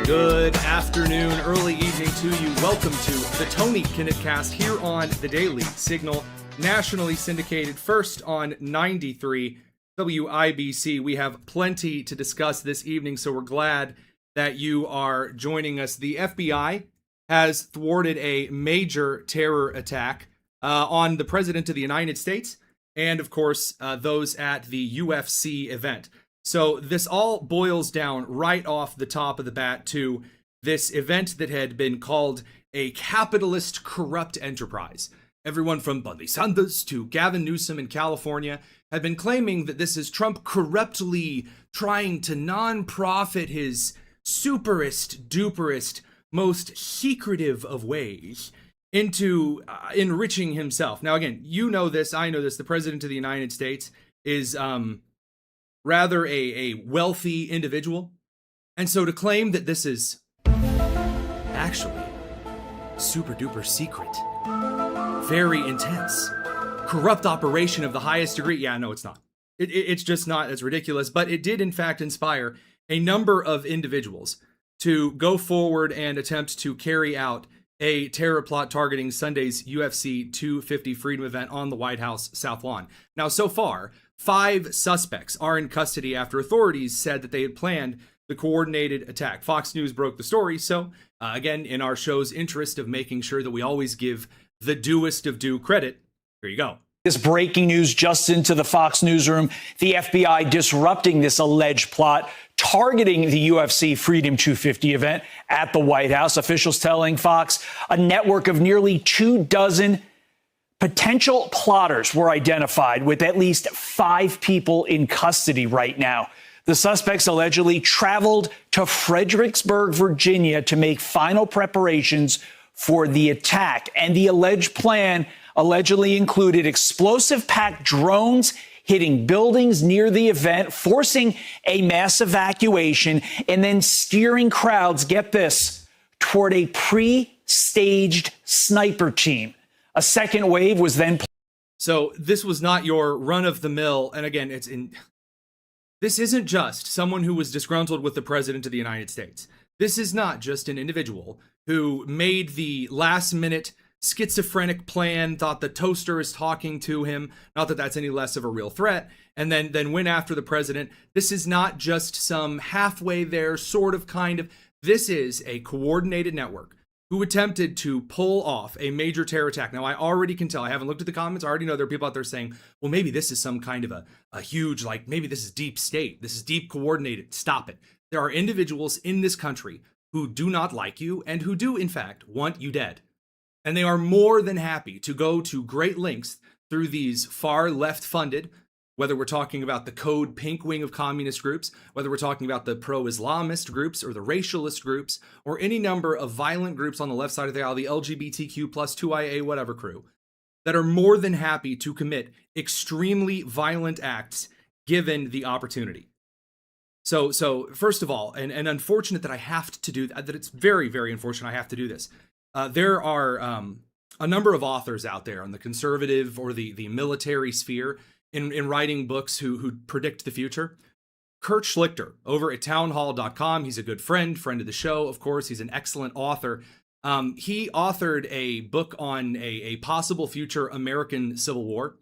Good afternoon, early evening to you. Welcome to the Tony Kinnett Cast here on the Daily Signal, nationally syndicated, first on 93 WIBC. We have plenty to discuss this evening, so we're glad that you are joining us. The FBI has thwarted a major terror attack on the President of the United States and, of course, those at the UFC event. So this all boils down right off the top of the bat to this event that had been called a capitalist corrupt enterprise. Everyone from Bernie Sanders to Gavin Newsom in California had been claiming that this is Trump corruptly trying to non-profit his superest, duperest, most secretive of ways into enriching himself. Now, again, you know this, I know this, the President of the United States is rather a wealthy individual. And so to claim that this is actually super duper secret, very intense, corrupt operation of the highest degree. Yeah, no, it's not. It's just not. It's ridiculous. But it did, in fact, inspire a number of individuals to go forward and attempt to carry out a terror plot targeting Sunday's UFC 250 Freedom event on the White House South Lawn. Now, so far, 5 suspects are in custody after authorities said that they had planned the coordinated attack. Fox News broke the story, so again, in our show's interest of making sure that we always give the doest of due credit, here you go. This breaking news just into the Fox newsroom, the FBI disrupting this alleged plot targeting the UFC Freedom 250 event at the White House. Officials telling Fox a network of nearly 24 potential plotters were identified, with at least 5 people in custody right now. The suspects allegedly traveled to Fredericksburg, Virginia to make final preparations for the attack. And the alleged plan allegedly included explosive-packed drones hitting buildings near the event, forcing a mass evacuation, and then steering crowds, get this, toward a pre-staged sniper team. A second wave was then. So this was not your run-of-the-mill, and again, this isn't just someone who was disgruntled with the President of the United States. This is not just an individual who made the last-minute schizophrenic plan, thought the toaster is talking to him, not that that's any less of a real threat, and then went after the president. This is not just some halfway there, sort of, kind of. This is a coordinated network who attempted to pull off a major terror attack. Now, I already can tell, I haven't looked at the comments, I already know there are people out there saying, well, maybe this is some kind of a huge, like, maybe this is deep state, this is deep coordinated. Stop it. There are individuals in this country who do not like you and who do, in fact, want you dead. And they are more than happy to go to great lengths through these far left-funded, whether we're talking about the Code Pink wing of communist groups, whether we're talking about the pro-Islamist groups or the racialist groups, or any number of violent groups on the left side of the aisle, the LGBTQ plus 2IA whatever crew, that are more than happy to commit extremely violent acts given the opportunity. So first of all, and unfortunate that I have to do that, it's very, very unfortunate I have to do this. There are a number of authors out there in the conservative or the military sphere in writing books who predict the future. Kurt Schlichter over at townhall.com. He's a good friend of the show, of course. He's an excellent author. He authored a book on a possible future American Civil War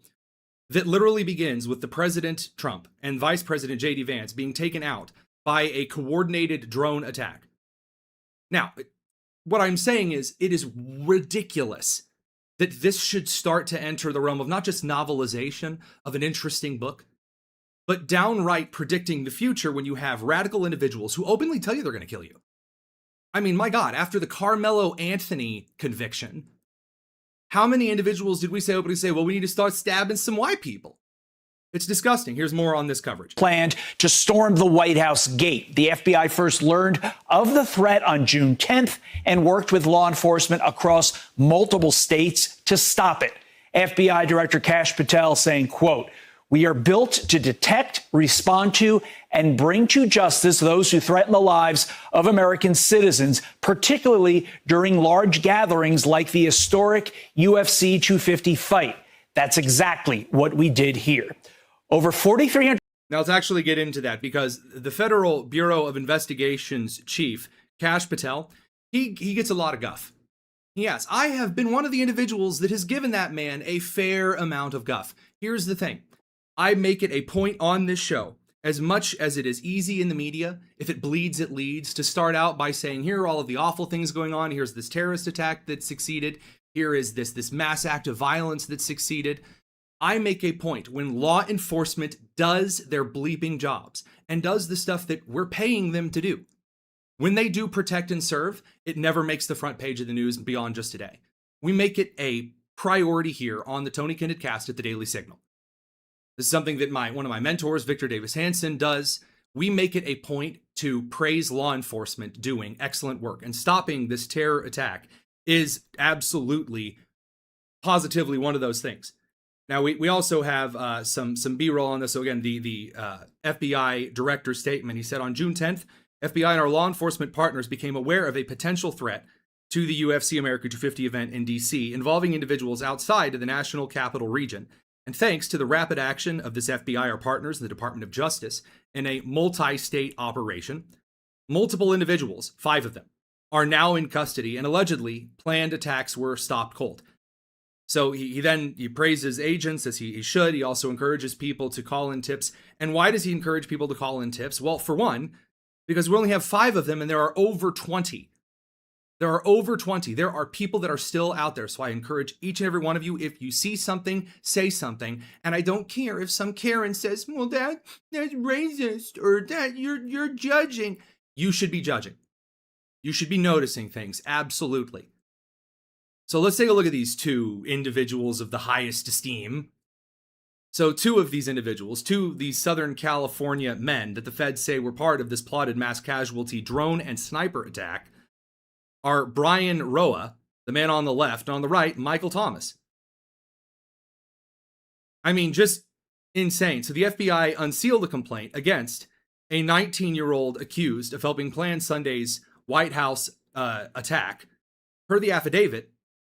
that literally begins with the President Trump and Vice President J.D. Vance being taken out by a coordinated drone attack. Now, what I'm saying is it is ridiculous that this should start to enter the realm of not just novelization of an interesting book, but downright predicting the future when you have radical individuals who openly tell you they're going to kill you. I mean, my God, after the Carmelo Anthony conviction, how many individuals did we openly say, well, we need to start stabbing some white people? It's disgusting. Here's more on this coverage. Planned to storm the White House gate. The FBI first learned of the threat on June 10th and worked with law enforcement across multiple states to stop it. FBI Director Kash Patel saying, quote, "We are built to detect, respond to, and bring to justice those who threaten the lives of American citizens, particularly during large gatherings like the historic UFC 250 fight." That's exactly what we did here. Over 4,300. Now, let's actually get into that, because the Federal Bureau of Investigation's chief, Kash Patel, he gets a lot of guff. Yes, I have been one of the individuals that has given that man a fair amount of guff. Here's the thing. I make it a point on this show, as much as it is easy in the media, if it bleeds, it leads, to start out by saying, here are all of the awful things going on. Here's this terrorist attack that succeeded. Here is this mass act of violence that succeeded. I make a point when law enforcement does their bleeping jobs and does the stuff that we're paying them to do. When they do protect and serve, it never makes the front page of the news beyond just today. We make it a priority here on the Tony Kinnett Cast at the Daily Signal. This is something that one of my mentors, Victor Davis Hanson, does. We make it a point to praise law enforcement doing excellent work, and stopping this terror attack is absolutely, positively one of those things. Now, we also have some B-roll on this. So again, the FBI director's statement, he said, on June 10th, FBI and our law enforcement partners became aware of a potential threat to the UFC America 250 event in D.C. involving individuals outside of the national capital region. And thanks to the rapid action of this FBI, our partners, the Department of Justice, in a multi-state operation, multiple individuals, 5 of them, are now in custody, and allegedly planned attacks were stopped cold. So he praises agents, as he should. He also encourages people to call in tips. And why does he encourage people to call in tips? Well, for one, because we only have 5 of them and there are over 20. There are over 20. There are people that are still out there. So I encourage each and every one of you, if you see something, say something. And I don't care if some Karen says, well, that's racist, or that you're judging. You should be judging. You should be noticing things. Absolutely. So let's take a look at these 2 individuals of the highest esteem. So 2 of these individuals, 2 of these Southern California men that the feds say were part of this plotted mass casualty drone and sniper attack, are Brian Roa, the man on the left, and on the right, Michael Thomas. I mean, just insane. So the FBI unsealed a complaint against a 19-year-old accused of helping plan Sunday's White House attack. Per the affidavit,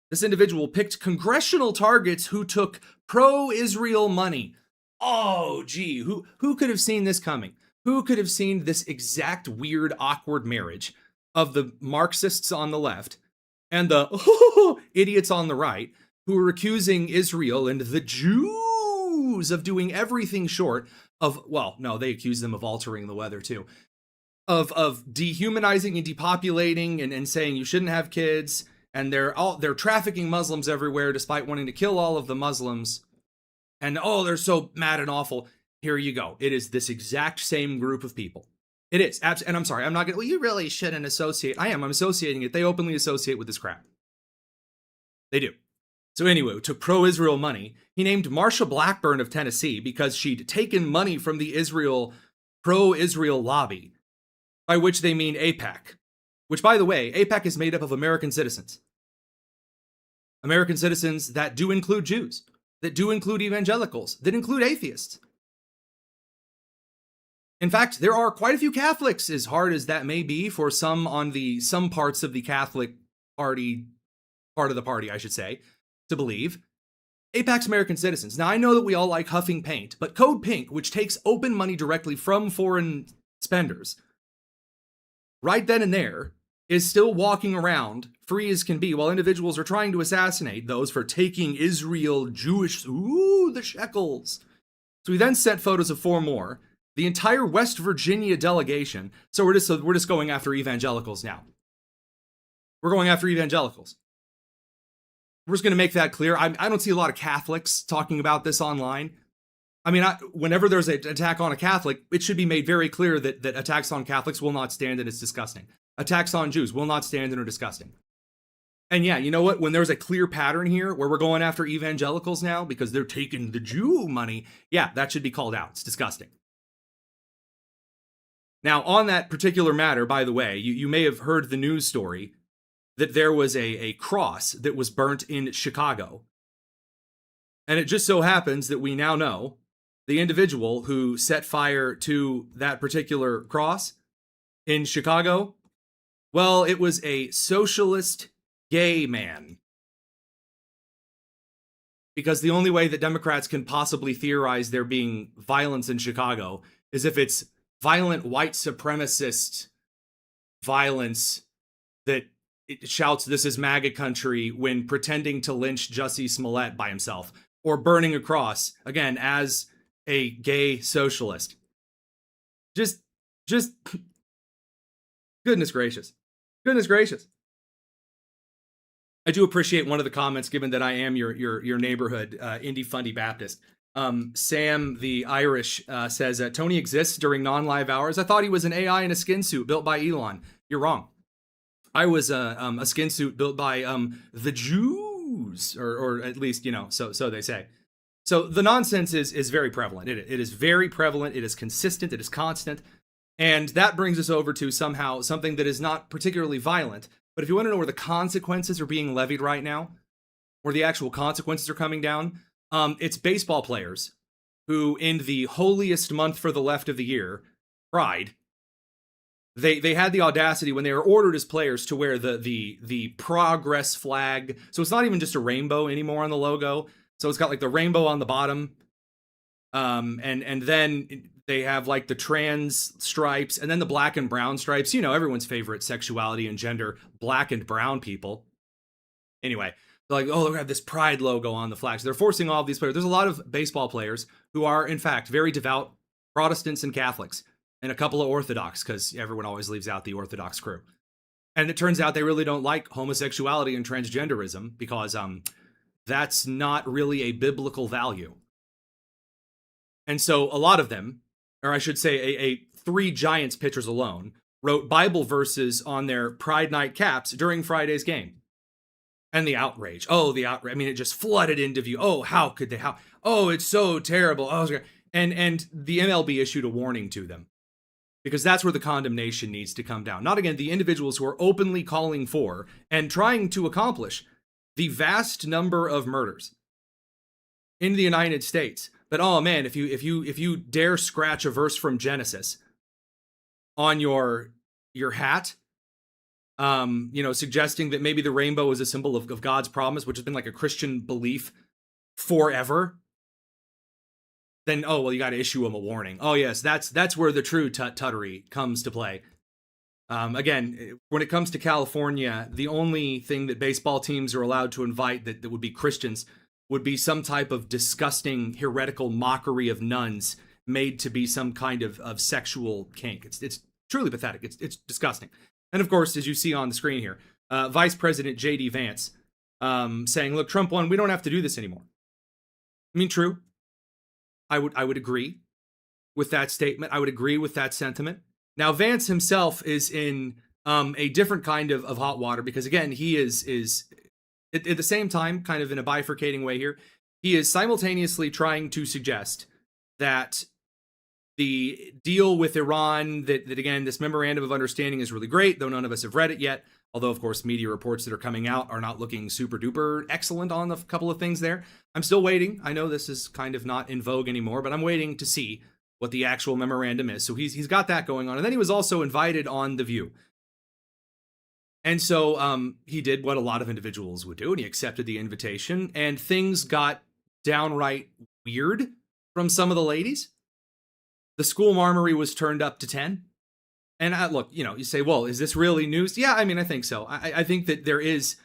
this individual picked congressional targets who took pro-Israel money. Oh, gee, who could have seen this coming? Who could have seen this exact weird, awkward marriage of the Marxists on the left and the idiots on the right, who are accusing Israel and the Jews of doing everything short of, well, no, they accuse them of altering the weather too, of dehumanizing and depopulating and saying you shouldn't have kids. And they're trafficking Muslims everywhere, despite wanting to kill all of the Muslims. And they're so mad and awful. Here you go. It is this exact same group of people. It is. And I'm sorry, I'm not going to, well, you really shouldn't associate. I'm associating it. They openly associate with this crap. They do. So anyway, took pro-Israel money. He named Marsha Blackburn of Tennessee because she'd taken money from the pro-Israel lobby, by which they mean AIPAC. Which, by the way, AIPAC is made up of American citizens. American citizens that do include Jews, that do include evangelicals, that include atheists. In fact, there are quite a few Catholics, as hard as that may be for some parts of the Catholic part of the party, I should say, to believe. AIPAC's American citizens. Now, I know that we all like huffing paint, but Code Pink, which takes open money directly from foreign spenders, right then and there, is still walking around free as can be while individuals are trying to assassinate those for taking Israel Jewish, the shekels. So we then sent photos of 4 more. The entire West Virginia delegation. So we're just going after evangelicals now. We're going after evangelicals. We're just going to make that clear. I don't see a lot of Catholics talking about this online. I mean, whenever there's an attack on a Catholic, it should be made very clear that attacks on Catholics will not stand and it's disgusting. Attacks on Jews will not stand and are disgusting. And yeah, you know what? When there's a clear pattern here where we're going after evangelicals now because they're taking the Jew money, yeah, that should be called out. It's disgusting. Now, on that particular matter, by the way, you may have heard the news story that there was a cross that was burnt in Chicago. And it just so happens that we now know the individual who set fire to that particular cross in Chicago, well, it was a socialist gay man. Because the only way that Democrats can possibly theorize there being violence in Chicago is if it's violent white supremacist violence that it shouts, "This is MAGA country," when pretending to lynch Jussie Smollett by himself, or burning a cross, again, as a gay socialist. Just, goodness gracious. Goodness gracious. I do appreciate one of the comments, given that I am your neighborhood indie fundy Baptist. Sam the Irish says, Tony exists during non-live hours. I thought he was an AI in a skin suit built by Elon. You're wrong. I was a skin suit built by the Jews, or at least, so they say. So the nonsense is very prevalent. It is very prevalent. It is consistent. It is constant. And that brings us over to somehow something that is not particularly violent. But if you want to know where the consequences are being levied right now, where the actual consequences are coming down, it's baseball players who, in the holiest month for the left of the year, Pride, they had the audacity when they were ordered as players to wear the progress flag. So it's not even just a rainbow anymore on the logo. So it's got like the rainbow on the bottom, and then they have like the trans stripes, and then the black and brown stripes. Everyone's favorite sexuality and gender, black and brown people. Anyway, they're like, oh, they have this pride logo on the flag. So they're forcing all of these players. There's a lot of baseball players who are, in fact, very devout Protestants and Catholics, and a couple of Orthodox, because everyone always leaves out the Orthodox crew. And it turns out they really don't like homosexuality and transgenderism, because that's not really a biblical value. And so a lot of them, or I should say three Giants pitchers alone, wrote Bible verses on their Pride Night caps during Friday's game. And the outrage. Oh, the outrage. I mean, it just flooded into view. Oh, how could they? Oh, it's so terrible. Oh, and the MLB issued a warning to them, because that's where the condemnation needs to come down. Not, again, the individuals who are openly calling for and trying to accomplish the vast number of murders in the United States. But, oh man, if you dare scratch a verse from Genesis on your hat, suggesting that maybe the rainbow is a symbol of God's promise, which has been like a Christian belief forever, then, oh, well, you got to issue them a warning. Oh yes, that's where the true tuttery comes to play. Again, when it comes to California, the only thing that baseball teams are allowed to invite that would be Christians would be some type of disgusting heretical mockery of nuns made to be some kind of sexual kink. It's truly pathetic. It's disgusting. And of course, as you see on the screen here, Vice President J.D. Vance saying, look, Trump won. We don't have to do this anymore. I mean, true. I would agree with that statement. I would agree with that sentiment. Now, Vance himself is in a different kind of hot water, because, again, he is at the same time, kind of in a bifurcating way here, he is simultaneously trying to suggest that the deal with Iran, that again, this memorandum of understanding is really great, though none of us have read it yet. Although, of course, media reports that are coming out are not looking super duper excellent on a couple of things there. I'm still waiting. I know this is kind of not in vogue anymore, but I'm waiting to see what the actual memorandum is. So he's got that going on. And then he was also invited on The View. And so he did what a lot of individuals would do, and he accepted the invitation, and things got downright weird from some of the ladies. The school marmory was turned up to 10. And look, you say, well, is this really news? Yeah, I mean, I think so. I think that there is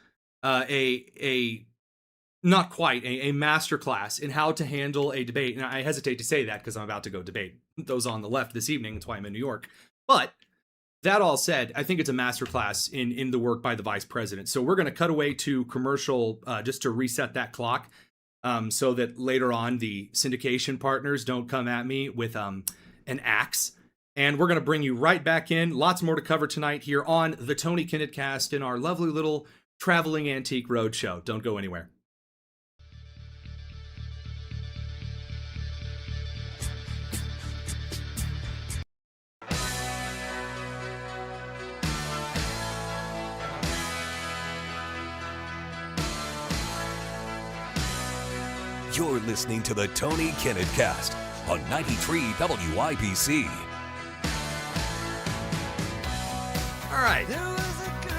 not quite a masterclass in how to handle a debate. And I hesitate to say that because I'm about to go debate those on the left this evening. That's why I'm in New York. But that all said, I think it's a masterclass in the work by the vice president. So we're going to cut away to commercial just to reset that clock, so that later on the syndication partners don't come at me with an axe. And we're going to bring you right back in. Lots more to cover tonight here on the Tony Kinnett Cast in our lovely little traveling antique roadshow. Don't go anywhere. You're listening to the Tony Kinnett Cast on 93 WIBC. All right.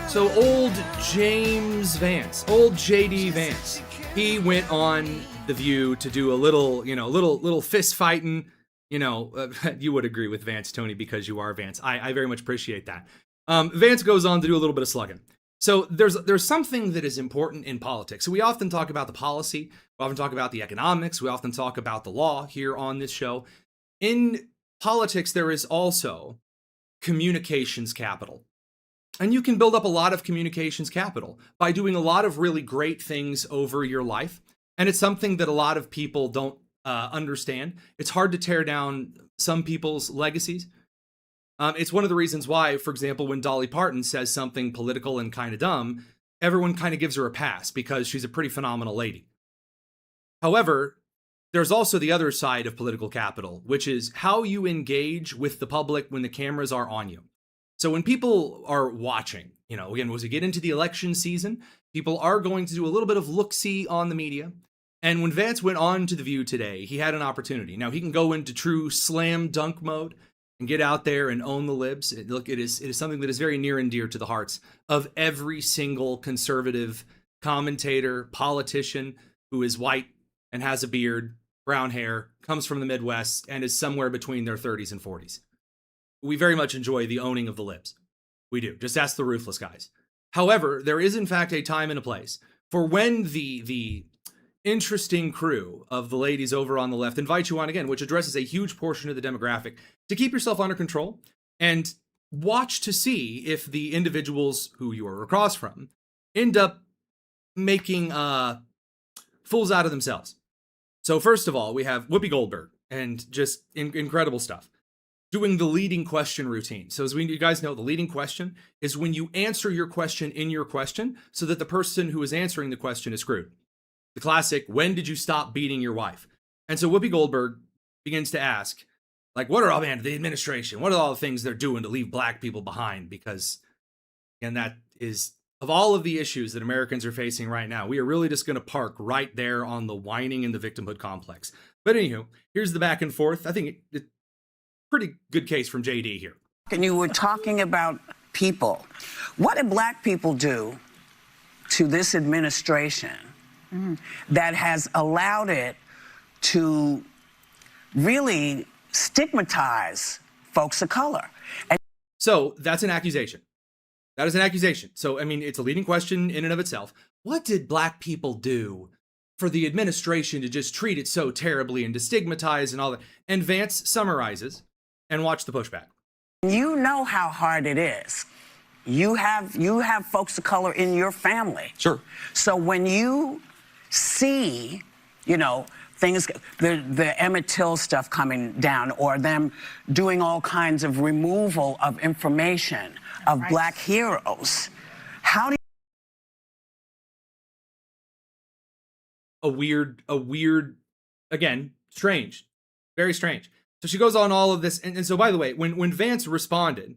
So old James Vance, old JD Vance, he went on The View to do a little fist fighting. You would agree with Vance, Tony, because you are Vance. I very much appreciate that. Vance goes on to do a little bit of slugging. So there's something that is important in politics. So we often talk about the policy, we often talk about the economics, we often talk about the law here on this show. In politics, there is also communications capital. And you can build up a lot of communications capital by doing a lot of really great things over your life. And it's something that a lot of people don't understand. It's hard to tear down some people's legacies. It's one of the reasons why, for example, when Dolly Parton says something political and kind of dumb, everyone kind of gives her a pass because she's a pretty phenomenal lady. However, there's also the other side of political capital, which is how you engage with the public when the cameras are on you. So when people are watching, again, as we get into the election season, people are going to do a little bit of look-see on the media. And when Vance went on to The View today, he had an opportunity. Now, he can go into true slam dunk mode and get out there and own the libs. It is something that is very near and dear to the hearts of every single conservative commentator, politician who is white and has a beard, brown hair, comes from the Midwest, and is somewhere between their 30s and 40s. We very much enjoy the owning of the libs. We do. Just ask the ruthless guys. However, there is in fact a time and a place for when the interesting crew of the ladies over on the left invite you on again, which addresses a huge portion of the demographic, to keep yourself under control and watch to see if the individuals who you are across from end up making fools out of themselves. So first of all, we have Whoopi Goldberg, and just incredible stuff, doing the leading question routine. So as you guys know, the leading question is when you answer your question in your question so that the person who is answering the question is screwed. The classic, when did you stop beating your wife? And so Whoopi Goldberg begins to ask, what are the administration, what are all the things they're doing to leave black people behind? Because, and that is, of all of the issues that Americans are facing right now, we are really just going to park right there on the whining and the victimhood complex. But anywho, here's the back and forth. I think it's pretty good case from JD here. And you were talking about people. What did black people do to this administration that has allowed it to really stigmatize folks of color? So that's an accusation. That is an accusation. So, it's a leading question in and of itself. What did black people do for the administration to just treat it so terribly and to stigmatize and all that? And Vance summarizes, and watch the pushback. You know how hard it is. You have folks of color in your family. Sure. So when you see, things, the Emmett Till stuff coming down, or them doing all kinds of removal of information of black heroes, how do you... A weird, again, strange, very strange. So she goes on all of this. And so, by the way, when Vance responded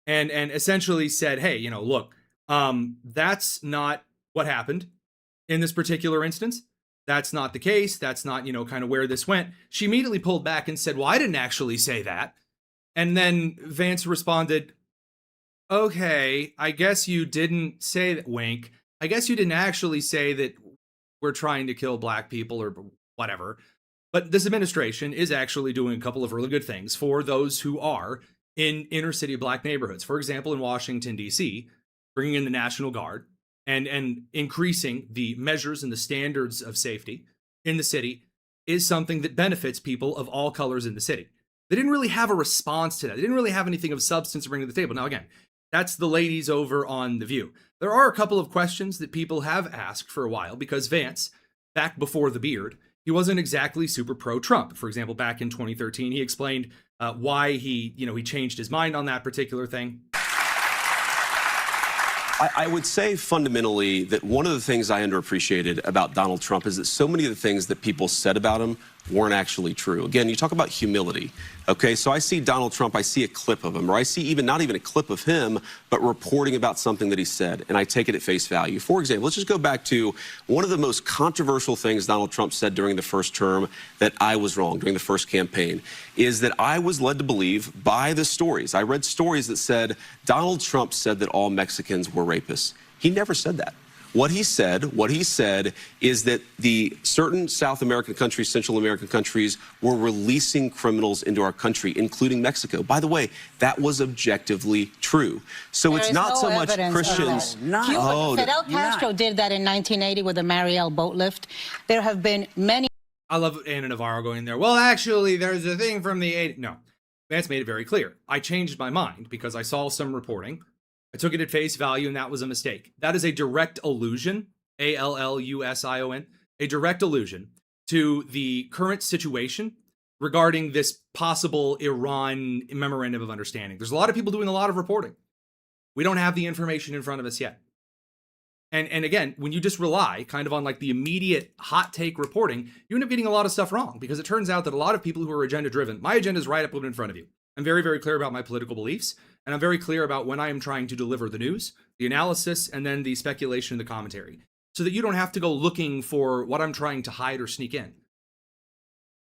and essentially said, hey, look, that's not what happened in this particular instance. That's not the case. That's not, kind of where this went. She immediately pulled back and said, well, I didn't actually say that. And then Vance responded, okay, I guess you didn't say that, wink. I guess you didn't actually say that we're trying to kill black people or whatever. But this administration is actually doing a couple of really good things for those who are in inner city black neighborhoods. For example, in Washington, D.C., bringing in the National Guard and increasing the measures and the standards of safety in the city is something that benefits people of all colors in the city. They didn't really have a response to that. They didn't really have anything of substance to bring to the table. Now, again, that's the ladies over on The View. There are a couple of questions that people have asked for a while because Vance, back before the beard, he wasn't exactly super pro-Trump. For example, back in 2013, he explained why he changed his mind on that particular thing. I would say fundamentally that one of the things I underappreciated about Donald Trump is that so many of the things that people said about him weren't actually true. Again, you talk about humility. Okay, so I see Donald Trump, I see a clip of him, or I see not even a clip of him, but reporting about something that he said, and I take it at face value. For example, let's just go back to one of the most controversial things Donald Trump said during the first term that I was wrong during the first campaign, is that I was led to believe by the stories. I read stories that said Donald Trump said that all Mexicans were rapists. He never said that. What he said is that the certain South American countries, Central American countries, were releasing criminals into our country, including Mexico. By the way, that was objectively true. So There it's is not no so much evidence of Christians. that. None. Fidel Castro did that in 1980 with the Mariel boat lift. There have been many. I love Anna Navarro going there. Well, actually, there's a thing from the 80s. No, Vance made it very clear. I changed my mind because I saw some reporting. I took it at face value, and that was a mistake. That is a direct allusion, ALLUSION, a direct allusion to the current situation regarding this possible Iran memorandum of understanding. There's a lot of people doing a lot of reporting. We don't have the information in front of us yet. And again, when you just rely kind of on like the immediate hot take reporting, you end up getting a lot of stuff wrong, because it turns out that a lot of people who are agenda driven, my agenda is right up in front of you. I'm very, very clear about my political beliefs, and I'm very clear about when I am trying to deliver the news, the analysis, and then the speculation and the commentary, so that you don't have to go looking for what I'm trying to hide or sneak in.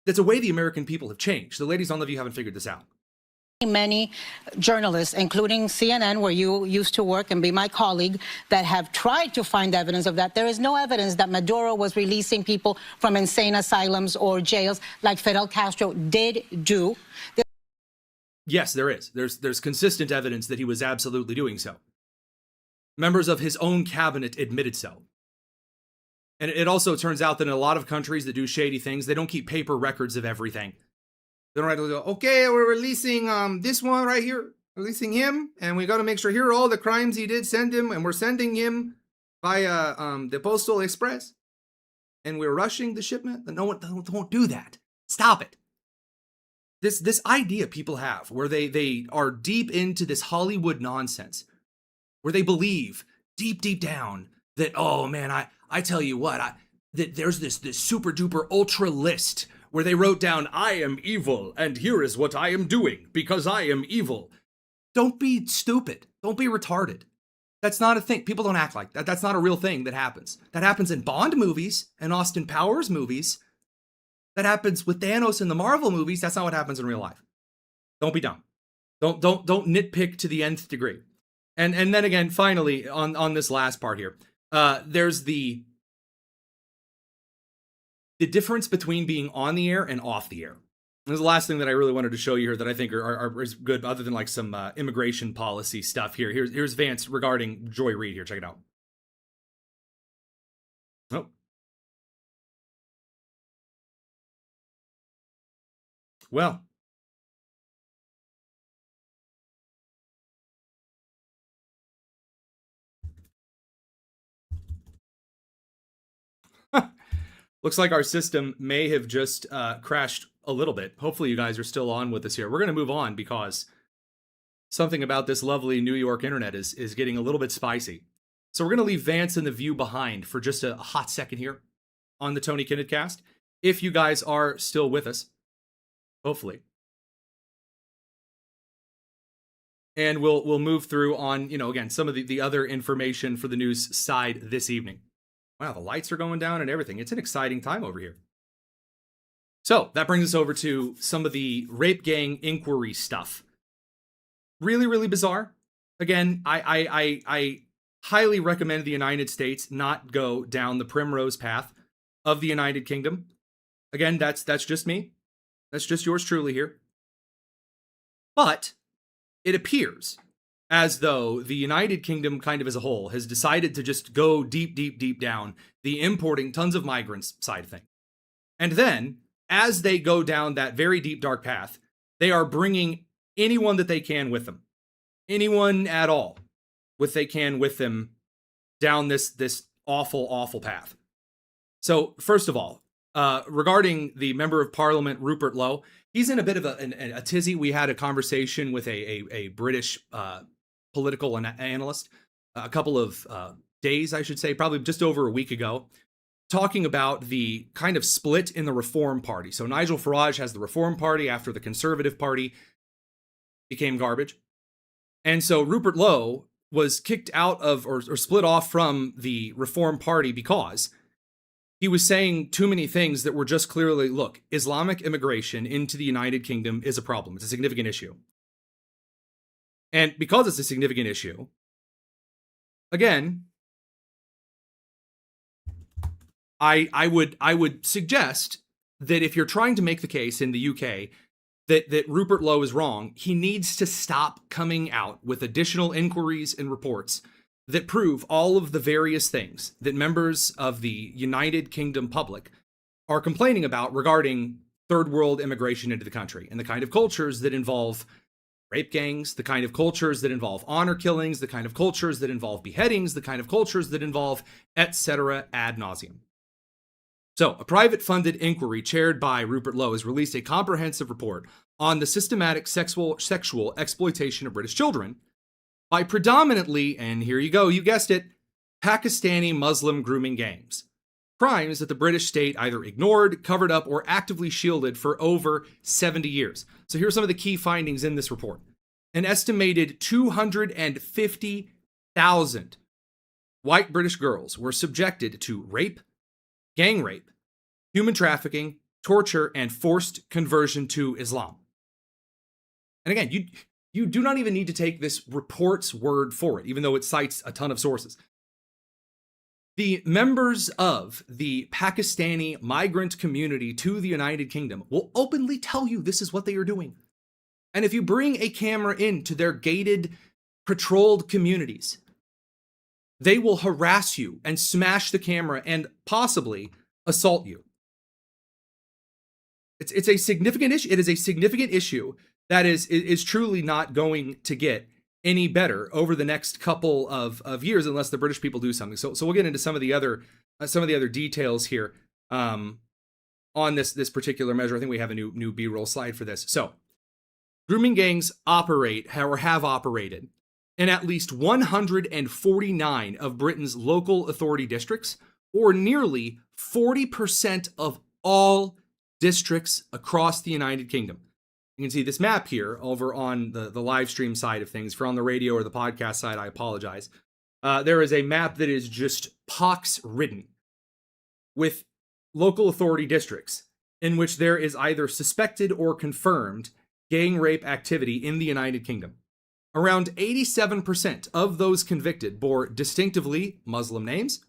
That's a way the American people have changed. The ladies on the View haven't figured this out. Many journalists, including CNN, where you used to work and be my colleague, that have tried to find evidence of that. There is no evidence that Maduro was releasing people from insane asylums or jails like Fidel Castro did do. Yes, there is. There's consistent evidence that he was absolutely doing so. Members of his own cabinet admitted so. And it also turns out that in a lot of countries that do shady things, they don't keep paper records of everything. They don't have to go, okay, we're releasing this one right here, releasing him, and we got to make sure here are all the crimes he did, send him, and we're sending him via the Postal Express, and we're rushing the shipment. No one won't do that. Stop it. This idea people have where they are deep into this Hollywood nonsense, where they believe deep down that, oh man, I tell you what, that there's this super duper ultra list where they wrote down, I am evil, and here is what I am doing, because I am evil. Don't be stupid. Don't be retarded. That's not a thing. People don't act like that. That's not a real thing that happens. That happens in Bond movies and Austin Powers movies. That happens with Thanos in the Marvel movies. That's not what happens in real life. Don't be dumb. Don't nitpick to the nth degree. And then again, finally, on this last part here, there's the difference between being on the air and off the air. And this is the last thing that I really wanted to show you here that I think is good, other than like some immigration policy stuff here. Here's Vance regarding Joy Reid here. Check it out. Oh. Well. Looks like our system may have just crashed a little bit. Hopefully you guys are still on with us here. We're going to move on because something about this lovely New York internet is getting a little bit spicy. So we're going to leave Vance and the View behind for just a hot second here on the Tony Kinnett Cast. If you guys are still with us, hopefully. And we'll move through on, again, some of the other information for the news side this evening. Wow, the lights are going down and everything. It's an exciting time over here. So that brings us over to some of the rape gang inquiry stuff. Really, really bizarre. Again, I highly recommend the United States not go down the primrose path of the United Kingdom. Again, that's just me. That's just yours truly here. But it appears as though the United Kingdom kind of as a whole has decided to just go deep down the importing tons of migrants side of thing. And then, as they go down that very deep, dark path, they are bringing anyone that they can with them. Anyone at all they can with them down this awful path. So, first of all, regarding the Member of Parliament, Rupert Lowe, he's in a bit of a tizzy. We had a conversation with a British political analyst a couple of days, I should say, probably just over a week ago, talking about the kind of split in the Reform Party. So Nigel Farage has the Reform Party after the Conservative Party became garbage. And so Rupert Lowe was kicked out of or split off from the Reform Party because he was saying too many things that were just clearly, look, Islamic immigration into the United Kingdom is a problem. It's a significant issue. And because it's a significant issue, again, I would suggest that if you're trying to make the case in the UK that Rupert Lowe is wrong, he needs to stop coming out with additional inquiries and reports that prove all of the various things that members of the United Kingdom public are complaining about regarding third world immigration into the country and the kind of cultures that involve rape gangs, the kind of cultures that involve honor killings, the kind of cultures that involve beheadings, the kind of cultures that involve etc. ad nauseum. So, a private funded inquiry chaired by Rupert Lowe has released a comprehensive report on the systematic sexual exploitation of British children by predominantly, and here you go, you guessed it, Pakistani Muslim grooming gangs. Crimes that the British state either ignored, covered up, or actively shielded for over 70 years. So here's some of the key findings in this report. An estimated 250,000 white British girls were subjected to rape, gang rape, human trafficking, torture, and forced conversion to Islam. And again, you do not even need to take this report's word for it, even though it cites a ton of sources. The members of the Pakistani migrant community to the United Kingdom will openly tell you this is what they are doing. And if you bring a camera into their gated, patrolled communities, they will harass you and smash the camera and possibly assault you. It's a significant issue. It is a significant issue that is truly not going to get any better over the next couple of years unless the British people do something. So we'll get into some of the other details here on this particular measure. I think we have a new B-roll slide for this. So grooming gangs operate or have operated in at least 149 of Britain's local authority districts, or nearly 40% of all districts across the United Kingdom. You can see this map here over on the live stream side of things. If you're on the radio or the podcast side, I apologize. There is a map that is just pox-ridden with local authority districts in which there is either suspected or confirmed gang rape activity in the United Kingdom. Around 87% of those convicted bore distinctively Muslim names.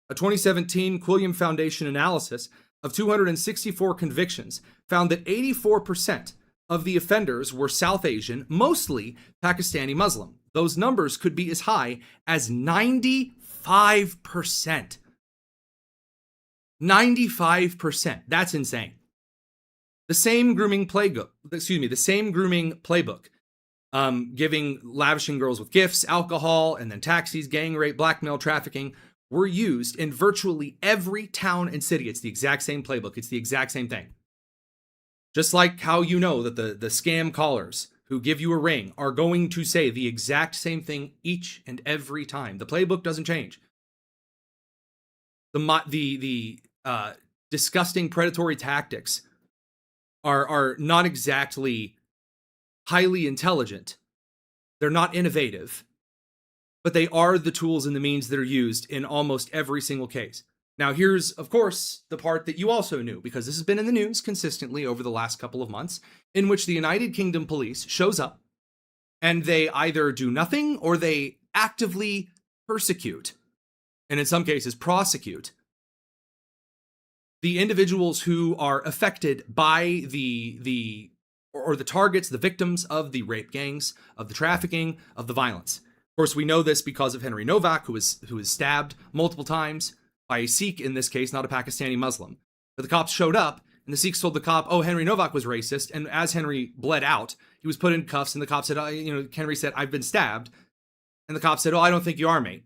A 2017 Quilliam Foundation analysis of 264 convictions found that 84% of the offenders were South Asian, mostly Pakistani Muslim. Those numbers could be as high as 95%. 95%. That's insane. The same grooming playbook, lavishing girls with gifts, alcohol, and then taxis, gang rape, blackmail, trafficking, were used in virtually every town and city. It's the exact same playbook. It's the exact same thing. Just like how you know that the scam callers who give you a ring are going to say the exact same thing each and every time. The playbook doesn't change. The disgusting predatory tactics are not exactly highly intelligent. They're not innovative, but they are the tools and the means that are used in almost every single case. Now, here's, of course, the part that you also knew, because this has been in the news consistently over the last couple of months, in which the United Kingdom police shows up and they either do nothing or they actively persecute, and in some cases prosecute, the individuals who are affected by the targets, the victims of the rape gangs, of the trafficking, of the violence. Of course, we know this because of Henry Novak, who was stabbed multiple times by a Sikh in this case, not a Pakistani Muslim. But the cops showed up, and the Sikhs told the cop, oh, Henry Novak was racist, and as Henry bled out, he was put in cuffs, and the cop said, Henry said, I've been stabbed. And the cop said, oh, I don't think you are, mate.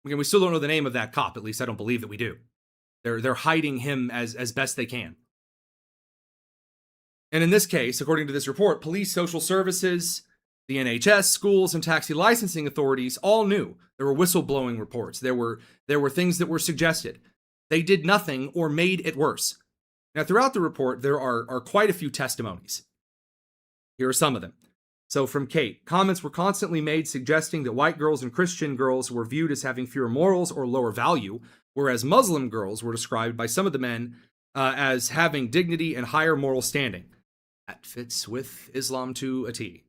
Again, we still don't know the name of that cop, at least I don't believe that we do. They're hiding him as best they can. And in this case, according to this report, police, social services, the NHS, schools, and taxi licensing authorities all knew there were whistleblowing reports. There were things that were suggested. They did nothing or made it worse. Now, throughout the report, there are quite a few testimonies. Here are some of them. So from Kate, comments were constantly made suggesting that white girls and Christian girls were viewed as having fewer morals or lower value, whereas Muslim girls were described by some of the men as having dignity and higher moral standing. That fits with Islam to a T.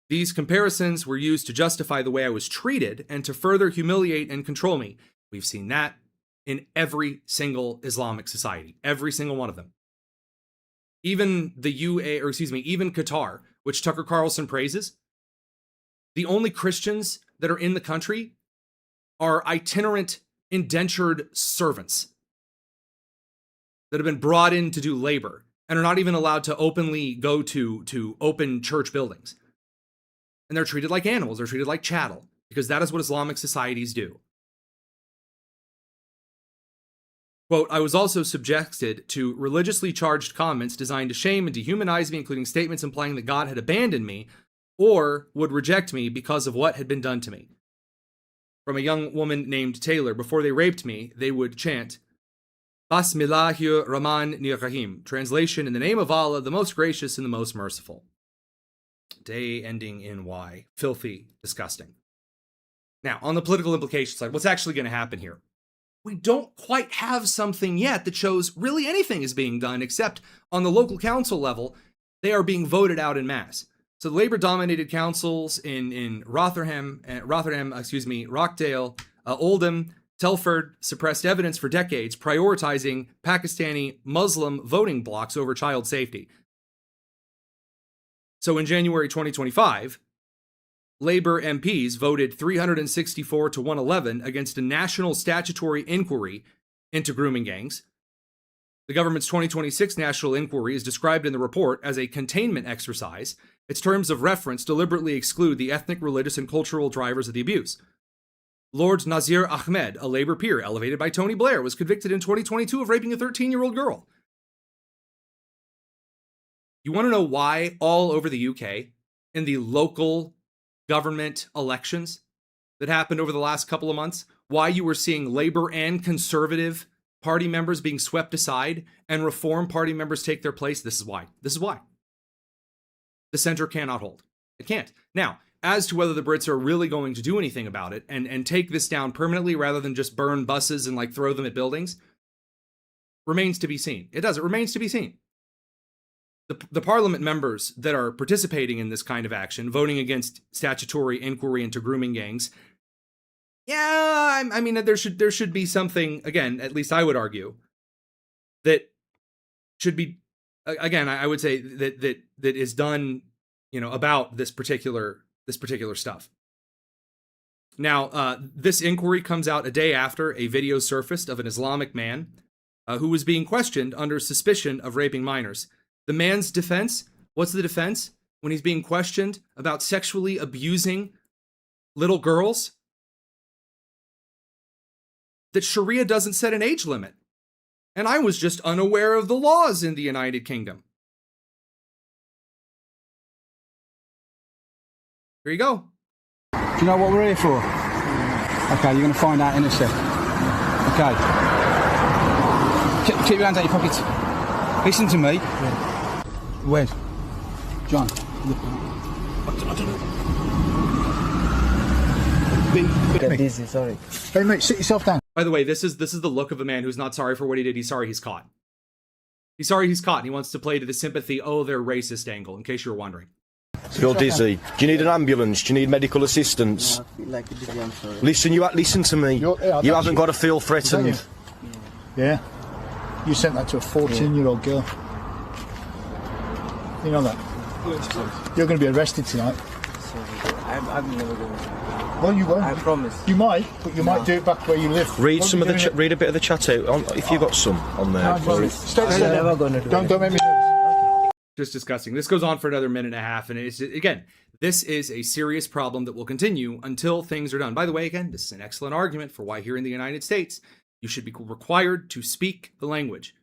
These comparisons were used to justify the way I was treated and to further humiliate and control me. We've seen that in every single Islamic society, every single one of them. Even even Qatar, which Tucker Carlson praises, the only Christians that are in the country are itinerant indentured servants that have been brought in to do labor and are not even allowed to openly go to open church buildings. And they're treated like animals, they're treated like chattel, because that is what Islamic societies do. Quote, I was also subjected to religiously charged comments designed to shame and dehumanize me, including statements implying that God had abandoned me or would reject me because of what had been done to me. From a young woman named Taylor, before they raped me, they would chant, Basmillahir Rahman Rahim, translation, in the name of Allah, the most gracious and the most merciful. Day ending in Y. Filthy, disgusting. Now, on the political implication side, what's actually going to happen here? We don't quite have something yet that shows really anything is being done, except on the local council level, they are being voted out en masse. So the Labour-dominated councils in Rochdale, Oldham, Telford suppressed evidence for decades, prioritizing Pakistani Muslim voting blocks over child safety. So in January 2025, Labour MPs voted 364 to 111 against a national statutory inquiry into grooming gangs. The government's 2026 national inquiry is described in the report as a containment exercise. Its terms of reference deliberately exclude the ethnic, religious, and cultural drivers of the abuse. Lord Nazir Ahmed, a Labour peer elevated by Tony Blair, was convicted in 2022 of raping a 13-year-old girl. You want to know why all over the UK, in the local government elections that happened over the last couple of months, why you were seeing Labour and Conservative Party members being swept aside and Reform Party members take their place? This is why. This is why. The centre cannot hold. It can't. Now, as to whether the Brits are really going to do anything about it and take this down permanently rather than just burn buses and like throw them at buildings, remains to be seen. It does. It remains to be seen. The Parliament members that are participating in this kind of action, voting against statutory inquiry into grooming gangs, yeah, I mean, there should be something, again, at least I would argue, that should be, again, I would say that is done, about this particular stuff. Now, this inquiry comes out a day after a video surfaced of an Islamic man who was being questioned under suspicion of raping minors. The man's defense, what's the defense when he's being questioned about sexually abusing little girls? That Sharia doesn't set an age limit. And I was just unaware of the laws in the United Kingdom. Here you go. Do you know what we're here for? Okay, you're going to find out in a sec. Okay. Keep your hands out your pockets. Listen to me. Yeah. Where's John? I don't know. Busy, sorry. Hey mate, sit yourself down. By the way, this is the look of a man who's not sorry for what he did. He's sorry he's caught. He's sorry he's caught, and he wants to play to the sympathy, oh, they're racist angle, in case you're wondering. You're dizzy. Do you need an ambulance? Do you need medical assistance? No, I feel like dizzy, I'm sorry. Listen to me. You haven't got to feel threatened. Yeah. You sent that to a 14-year-old girl. You know that? You're going to be arrested tonight. I'm never going to. Well, you won't. I promise. You might, but you might do it back where you live. Read a bit of the chat out if you got some on there. I'm never going to do it. Don't make me nervous. Just disgusting. This goes on for another minute and a half, and it's again, this is a serious problem that will continue until things are done. By the way, again, this is an excellent argument for why here in the United States you should be required to speak the language.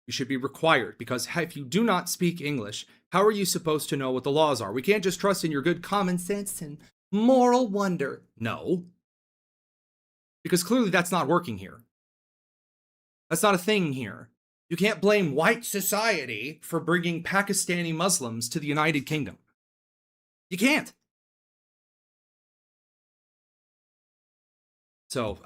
You should be required, because if you do not speak English, how are you supposed to know what the laws are? We can't just trust in your good common sense and moral wonder. No. Because clearly that's not working here. That's not a thing here. You can't blame white society for bringing Pakistani Muslims to the United Kingdom. You can't. So,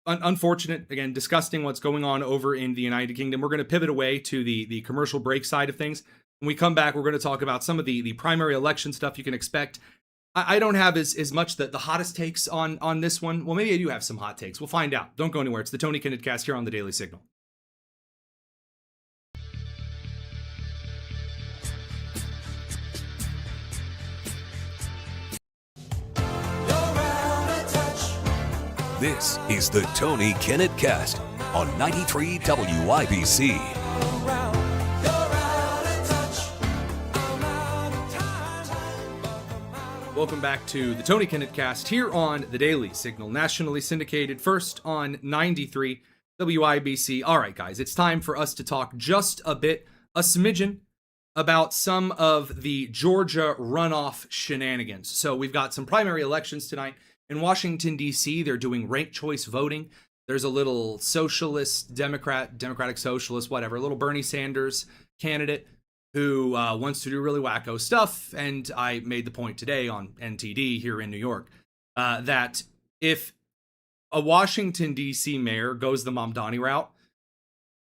unfortunate, again, disgusting what's going on over in the United Kingdom. We're going to pivot away to the commercial break side of things. When we come back, we're going to talk about some of the primary election stuff you can expect I don't have as much the hottest takes on this one. Well, maybe I do have some hot takes. We'll find out. Don't go anywhere. It's the Tony Kinnett Cast here on the Daily Signal. This is the Tony Kinnett Cast on 93 WIBC. Welcome back to the Tony Kinnett Cast here on the Daily Signal, nationally syndicated, first on 93 WIBC. All right, guys, it's time for us to talk just a smidgen, about some of the Georgia runoff shenanigans. So we've got some primary elections tonight. In Washington, D.C., they're doing ranked choice voting. There's a little socialist, democratic socialist, whatever, a little Bernie Sanders candidate who wants to do really wacko stuff. And I made the point today on NTD here in New York that if a Washington, D.C. mayor goes the Mamdani route,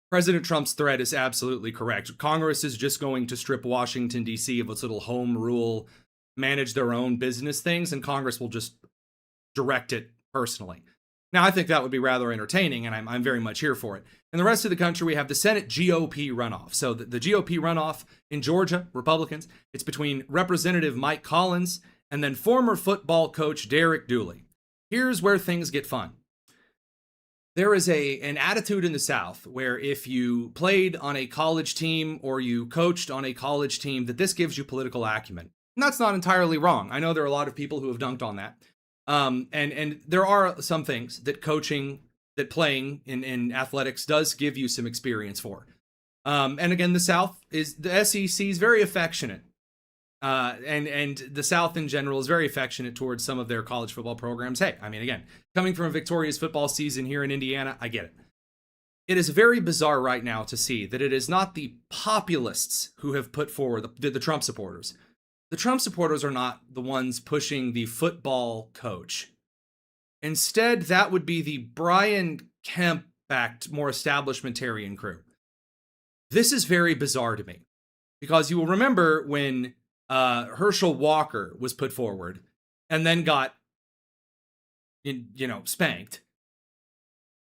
President Trump's threat is absolutely correct. Congress is just going to strip Washington, D.C. of its little home rule, manage their own business things, and Congress will just direct it personally. Now, I think that would be rather entertaining, and I'm very much here for it. In the rest of the country, we have the Senate GOP runoff. So the GOP runoff in Georgia, Republicans, it's between Representative Mike Collins and then former football coach Derek Dooley. Here's where things get fun. There is an attitude in the South where if you played on a college team or you coached on a college team, that this gives you political acumen. And that's not entirely wrong. I know there are a lot of people who have dunked on that. And there are some things that playing in athletics does give you some experience for. And again, the SEC is very affectionate. And the South in general is very affectionate towards some of their college football programs. Hey, I mean, again, coming from a victorious football season here in Indiana, I get it. It is very bizarre right now to see that it is not the populists who have put forward the Trump supporters. The Trump supporters are not the ones pushing the football coach. Instead, that would be the Brian Kemp-backed, more establishmentarian crew. This is very bizarre to me because you will remember when Herschel Walker was put forward and then got, spanked.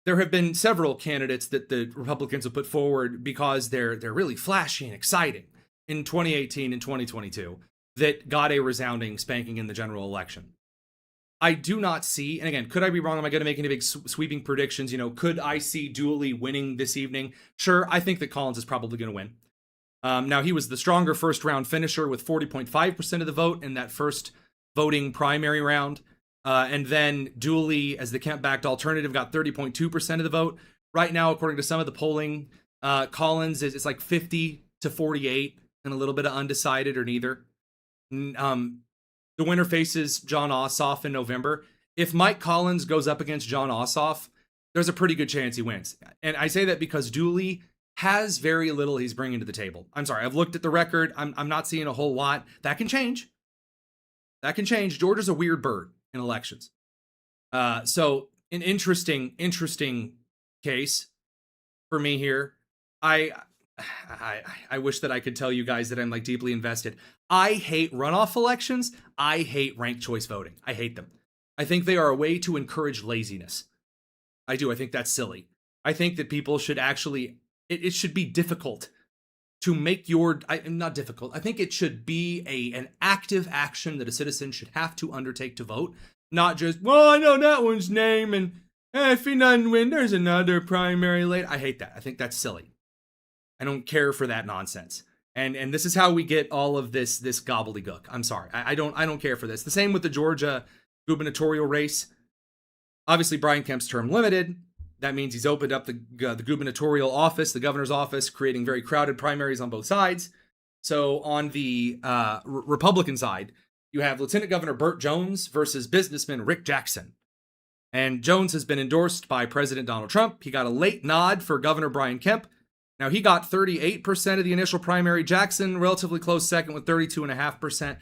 There have been several candidates that the Republicans have put forward because they're really flashy and exciting in 2018 and 2022 that got a resounding spanking in the general election. I do not see, and again, could I be wrong? Am I going to make any big sweeping predictions? Could I see Dooley winning this evening? Sure, I think that Collins is probably going to win. Now, he was the stronger first-round finisher with 40.5% of the vote in that first voting primary round. And then Dooley, as the Kemp-backed alternative, got 30.2% of the vote. Right now, according to some of the polling, Collins it's like 50 to 48 and a little bit of undecided or neither. The winner faces Jon Ossoff in November. If Mike Collins goes up against Jon Ossoff, there's a pretty good chance he wins. And I say that because Dooley has very little he's bringing to the table. I'm sorry, I've looked at the record. I'm not seeing a whole lot. That can change. Georgia's a weird bird in elections. So an interesting case for me here. I wish that I could tell you guys that I'm like deeply invested. I hate runoff elections. I hate ranked choice voting. I hate them. I think they are a way to encourage laziness. I do. I think that's silly. I think that people should actually, it should be difficult to make not difficult. I think it should be an active action that a citizen should have to undertake to vote. Not just, well, I know that one's name and if he doesn't win, there's another primary later. I hate that. I think that's silly. I don't care for that nonsense. And this is how we get all of this gobbledygook. I'm sorry. I don't care for this. The same with the Georgia gubernatorial race. Obviously, Brian Kemp's term limited. That means he's opened up the gubernatorial office, the governor's office, creating very crowded primaries on both sides. So on the Republican side, you have Lieutenant Governor Burt Jones versus businessman Rick Jackson. And Jones has been endorsed by President Donald Trump. He got a late nod for Governor Brian Kemp. Now, he got 38% of the initial primary. Jackson, relatively close second with 32.5%.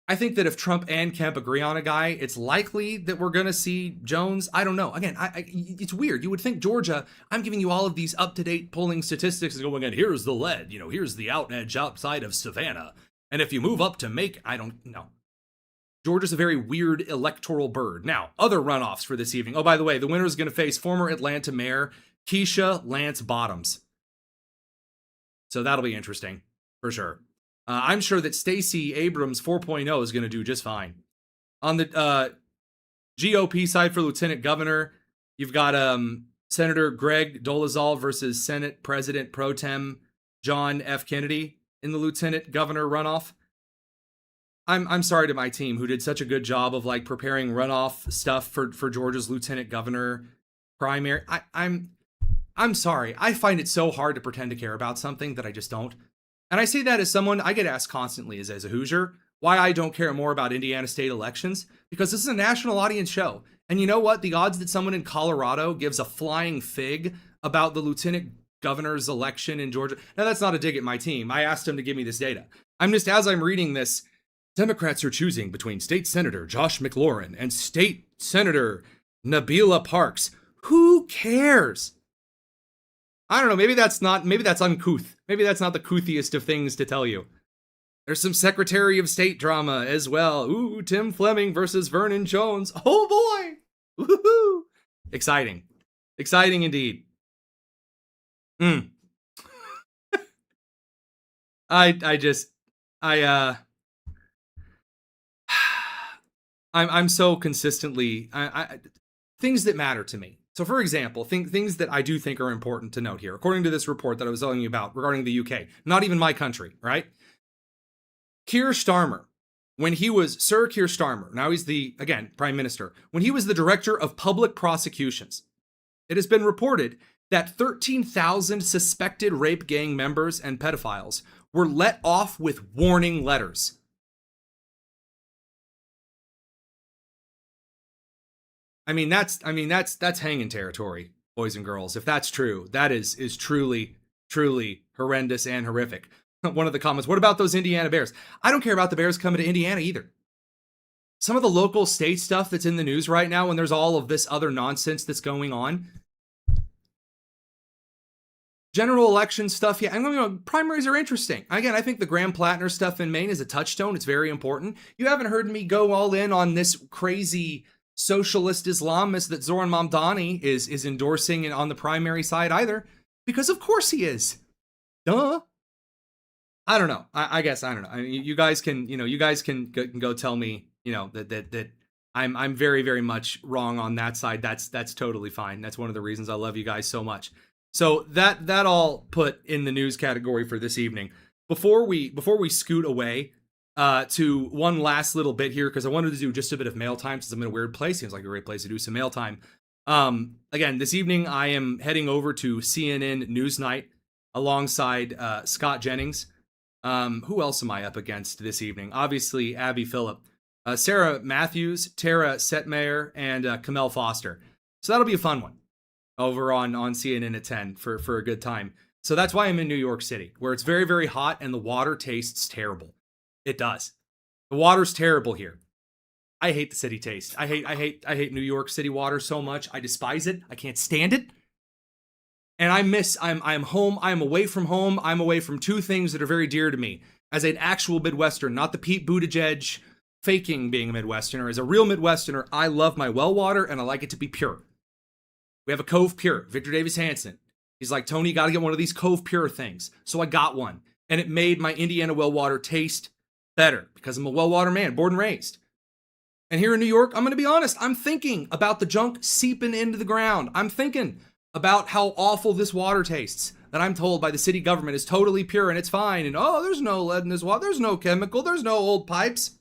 I think that if Trump and Kemp agree on a guy, it's likely that we're going to see Jones. I don't know. Again, it's weird. You would think Georgia, I'm giving you all of these up-to-date polling statistics and going, and here's the lead, here's the out edge outside of Savannah. And if you move up to Macon, I don't know. Georgia's a very weird electoral bird. Now, other runoffs for this evening. Oh, by the way, the winner is going to face former Atlanta Mayor Keisha Lance Bottoms. So that'll be interesting, for sure. I'm sure that Stacey Abrams 4.0 is going to do just fine. On the GOP side for Lieutenant Governor, you've got Senator Greg Dolezal versus Senate President Pro Tem John F. Kennedy in the Lieutenant Governor runoff. I'm sorry to my team who did such a good job of like preparing runoff stuff for Georgia's Lieutenant Governor primary. I'm sorry. I find it so hard to pretend to care about something that I just don't. And I say that as someone, I get asked constantly as a Hoosier why I don't care more about Indiana state elections, because this is a national audience show. And you know what? The odds that someone in Colorado gives a flying fig about the Lieutenant Governor's election in Georgia. Now, that's not a dig at my team. I asked him to give me this data. I'm just, as I'm reading this, Democrats are choosing between State Senator Josh McLaurin and State Senator Nabila Parks. Who cares? I don't know. Maybe that's uncouth. Maybe that's not the couthiest of things to tell you. There's some Secretary of State drama as well. Ooh, Tim Fleming versus Vernon Jones. Oh boy. Woohoo. Exciting. Exciting indeed. I'm so consistently things that matter to me. So, for example, things that I do think are important to note here, according to this report that I was telling you about regarding the UK, not even my country, right? Keir Starmer, when he was Sir Keir Starmer, now he's the, again, Prime Minister, when he was the Director of Public Prosecutions, it has been reported that 13,000 suspected rape gang members and pedophiles were let off with warning letters. I mean, that's hanging territory, boys and girls. If that's true, that is truly, truly horrendous and horrific. One of the comments, what about those Indiana Bears? I don't care about the Bears coming to Indiana either. Some of the local state stuff that's in the news right now, when there's all of this other nonsense that's going on. General election stuff, yeah, primaries are interesting. Again, I think the Graham Plattner stuff in Maine is a touchstone. It's very important. You haven't heard me go all in on this crazy socialist Islamist that Zoran Mamdani is endorsing on the primary side either, because of course he is. Duh. I don't know. I guess I don't know. I mean, you guys can go tell me, that I'm very, very much wrong on that side. That's totally fine. That's one of the reasons I love you guys so much. So that all put in the news category for this evening. Before we scoot away to one last little bit here, because I wanted to do just a bit of mail time since I'm in a weird place. Seems like a great place to do some mail time. Again, this evening I am heading over to CNN Newsnight alongside Scott Jennings. Who else am I up against this evening? Obviously, Abby Phillip, Sarah Matthews, Tara Setmeyer, and Kamel Foster. So that'll be a fun one over on CNN at 10 for a good time. So that's why I'm in New York City, where it's very, very hot and the water tastes terrible. It does. The water's terrible here. I hate the city taste. I hate New York City water so much. I despise it. I can't stand it. And I'm home. I'm away from home. I'm away from two things that are very dear to me. As an actual Midwestern, not the Pete Buttigieg faking being a Midwesterner. As a real Midwesterner, I love my well water and I like it to be pure. We have a Cove Pure, Victor Davis Hanson. He's like, Tony, you got to get one of these Cove Pure things. So I got one. And it made my Indiana well water taste better because I'm a well water man, born and raised. And here in New York, I'm going to be honest, I'm thinking about the junk seeping into the ground. I'm thinking about how awful this water tastes that I'm told by the city government is totally pure and it's fine. And oh, there's no lead in this water. There's no chemical. There's no old pipes.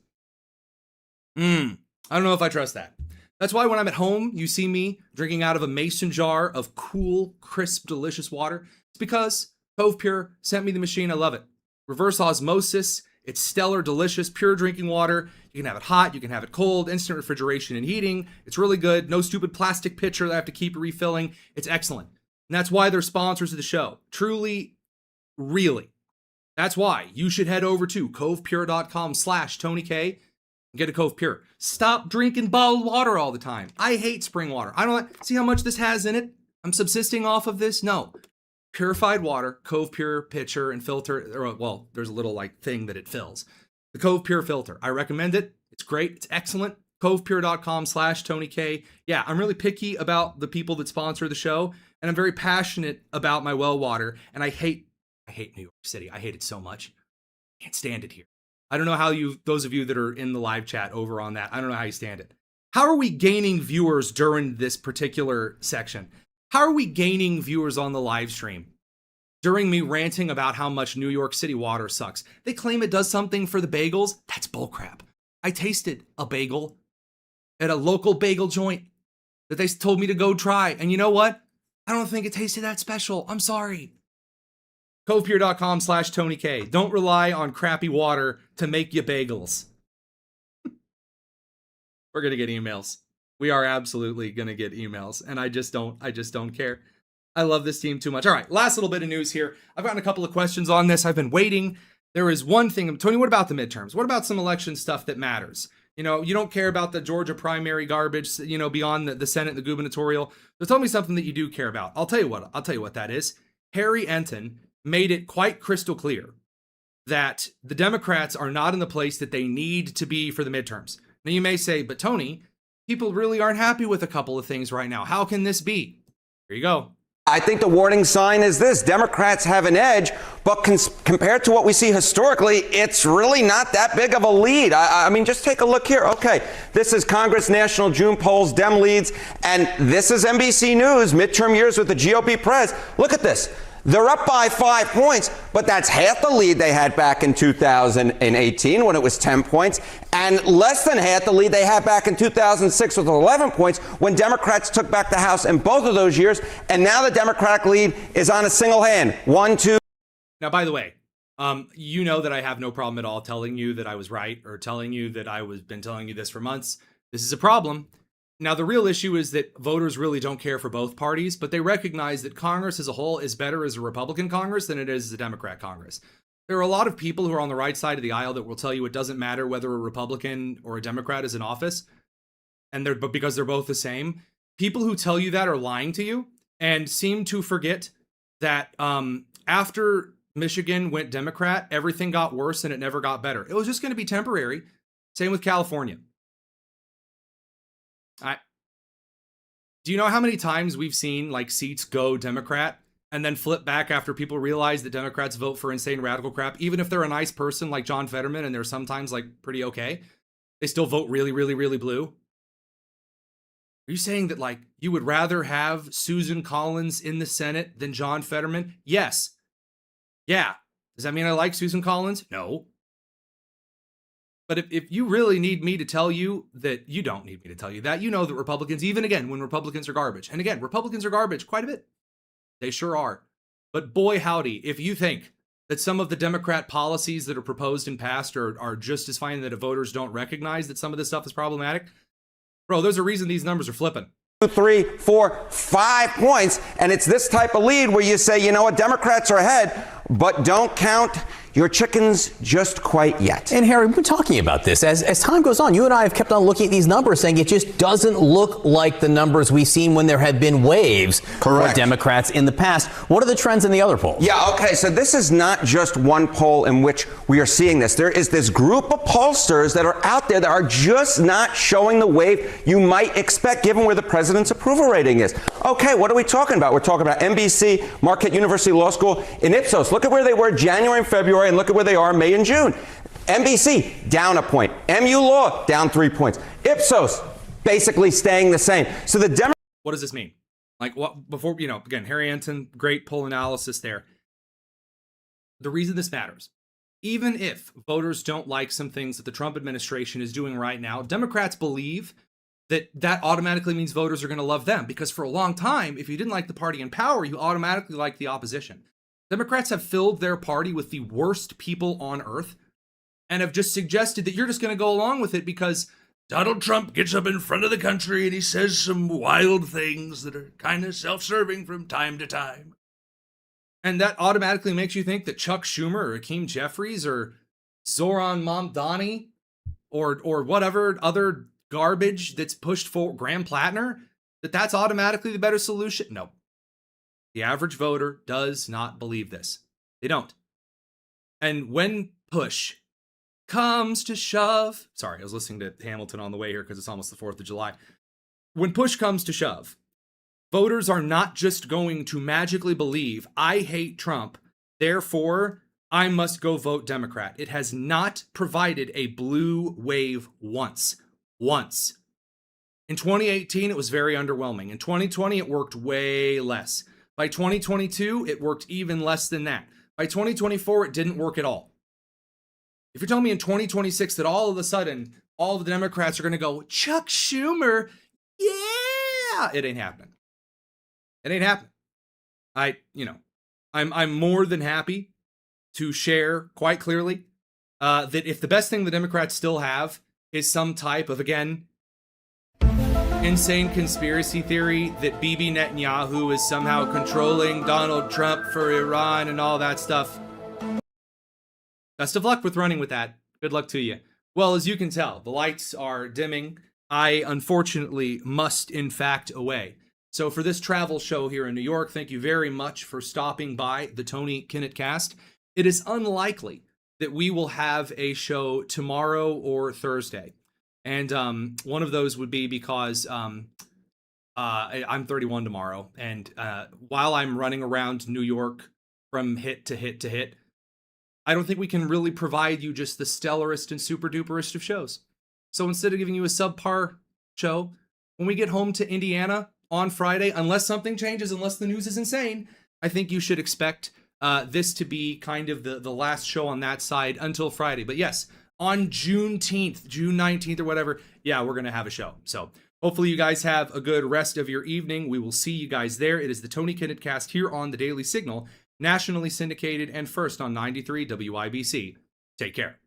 I don't know if I trust that. That's why when I'm at home, you see me drinking out of a mason jar of cool, crisp, delicious water. It's because Cove Pure sent me the machine. I love it. Reverse osmosis. It's stellar, delicious, pure drinking water. You can have it hot, you can have it cold, instant refrigeration and heating. It's really good. No stupid plastic pitcher that I have to keep refilling. It's excellent. And that's why they're sponsors of the show. Truly, really. That's why you should head over to covepure.com/TonyK and get a Cove Pure. Stop drinking bottled water all the time. I hate spring water. I don't see how much this has in it. I'm subsisting off of this. No. Purified water, Cove Pure pitcher and filter. Well, there's a little thing that it fills. The Cove Pure filter. I recommend it. It's great. It's excellent. Covepure.com/Tony K. Yeah, I'm really picky about the people that sponsor the show, and I'm very passionate about my well water, and I hate New York City. I hate it so much. I can't stand it here. I don't know how those of you that are in the live chat over on that, I don't know how you stand it. How are we gaining viewers during this particular section? How are we gaining viewers on the live stream during me ranting about how much New York City water sucks? They claim it does something for the bagels. That's bullcrap. I tasted a bagel at a local bagel joint that they told me to go try. And you know what? I don't think it tasted that special. I'm sorry. Covepure.com/Tony K. Don't rely on crappy water to make you bagels. We're going to get emails. We are absolutely going to get emails. And I just don't care. I love this team too much. All right, last little bit of news here. I've gotten a couple of questions on this. I've been waiting. There is one thing. Tony, what about the midterms? What about some election stuff that matters? You know, you don't care about the Georgia primary garbage, you know, beyond the Senate and the gubernatorial. So tell me something that you do care about. I'll tell you what that is. Harry Enton made it quite crystal clear that the Democrats are not in the place that they need to be for the midterms. Now you may say, but Tony, people really aren't happy with a couple of things right now. How can this be? Here you go. I think the warning sign is this: Democrats have an edge, but compared to what we see historically, it's really not that big of a lead. I mean, just take a look here. Okay, this is Congress National June polls, Dem leads, and this is NBC News, midterm years with the GOP press. Look at this. They're up by 5 points, but that's half the lead they had back in 2018 when it was 10 points, and less than half the lead they had back in 2006 with 11 points when Democrats took back the House in both of those years. And now the Democratic lead is on a single hand. 1, 2. Now, by the way, you know that I have no problem at all telling you that I was right or telling you that been telling you this for months. This is a problem. Now, the real issue is that voters really don't care for both parties, but they recognize that Congress as a whole is better as a Republican Congress than it is as a Democrat Congress. There are a lot of people who are on the right side of the aisle that will tell you it doesn't matter whether a Republican or a Democrat is in office, but because they're both the same. People who tell you that are lying to you and seem to forget that after Michigan went Democrat, everything got worse and it never got better. It was just going to be temporary. Same with California. Do you know how many times we've seen like seats go Democrat and then flip back after people realize that Democrats vote for insane radical crap? Even if they're a nice person like John Fetterman and they're sometimes like pretty okay, they still vote really, really, really blue. Are you saying that like you would rather have Susan Collins in the Senate than John Fetterman? Yes. Yeah. Does that mean I like Susan Collins? No. But if you really need me to tell you that, you don't need me to tell you that. You know that Republicans, even again, when Republicans are garbage, and again, Republicans are garbage quite a bit. They sure are. But boy, howdy, if you think that some of the Democrat policies that are proposed and passed are just as fine that voters don't recognize that some of this stuff is problematic, bro, there's a reason these numbers are flipping. 2, 3, 4, 5 points, and it's this type of lead where you say, you know what, Democrats are ahead, but don't count your chickens just quite yet. And Harry, we've been talking about this. As time goes on, you and I have kept on looking at these numbers saying it just doesn't look like the numbers we've seen when there have been waves for Democrats in the past. What are the trends in the other polls? Yeah, okay, so this is not just one poll in which we are seeing this. There is this group of pollsters that are out there that are just not showing the wave you might expect given where the president's approval rating is. Okay, what are we talking about? We're talking about NBC, Marquette University Law School, and Ipsos. Look at where they were January and February, and look at where they are May and June. NBC, down a point. MU Law, down 3 points. Ipsos, basically staying the same. So the What does this mean? Like, what, before, you know, again, Harry Enton, great poll analysis there. The reason this matters, even if voters don't like some things that the Trump administration is doing right now, Democrats believe that automatically means voters are going to love them, because for a long time, if you didn't like the party in power, you automatically liked the opposition. Democrats have filled their party with the worst people on earth and have just suggested that you're just going to go along with it because Donald Trump gets up in front of the country and he says some wild things that are kind of self-serving from time to time. And that automatically makes you think that Chuck Schumer or Hakeem Jeffries or Zoran Mamdani or whatever other garbage that's pushed for Graham Plattner, that's automatically the better solution. No. The average voter does not believe this. They don't. And when push comes to shove, sorry, I was listening to Hamilton on the way here because it's almost the 4th of July. When push comes to shove, voters are not just going to magically believe, I hate Trump, therefore I must go vote Democrat. It has not provided a blue wave once. In 2018, it was very underwhelming. In 2020, it worked way less. By 2022, it worked even less than that. By 2024, it didn't work at all. If you're telling me in 2026 that all of a sudden, all of the Democrats are going to go, Chuck Schumer, yeah, it ain't happening. It ain't happening. I'm more than happy to share quite clearly that if the best thing the Democrats still have is some type of, again, insane conspiracy theory that Bibi Netanyahu is somehow controlling Donald Trump for Iran and all that stuff, best of luck with running with that. Good luck to you. Well, as you can tell, the lights are dimming. I unfortunately must, in fact, away. So for this travel show here in New York, thank you very much for stopping by the Tony Kinnett Cast. It is unlikely that we will have a show tomorrow or Thursday. And one of those would be because I'm 31 tomorrow. And while I'm running around New York from hit to hit to hit, I don't think we can really provide you just the stellarest and super duperest of shows. So instead of giving you a subpar show, when we get home to Indiana on Friday, unless something changes, unless the news is insane, I think you should expect this to be kind of the last show on that side until Friday. But yes, on Juneteenth, June 19th or whatever, yeah, we're going to have a show. So hopefully you guys have a good rest of your evening. We will see you guys there. It is the Tony Kinnett Cast here on the Daily Signal, nationally syndicated and first on 93 WIBC. Take care.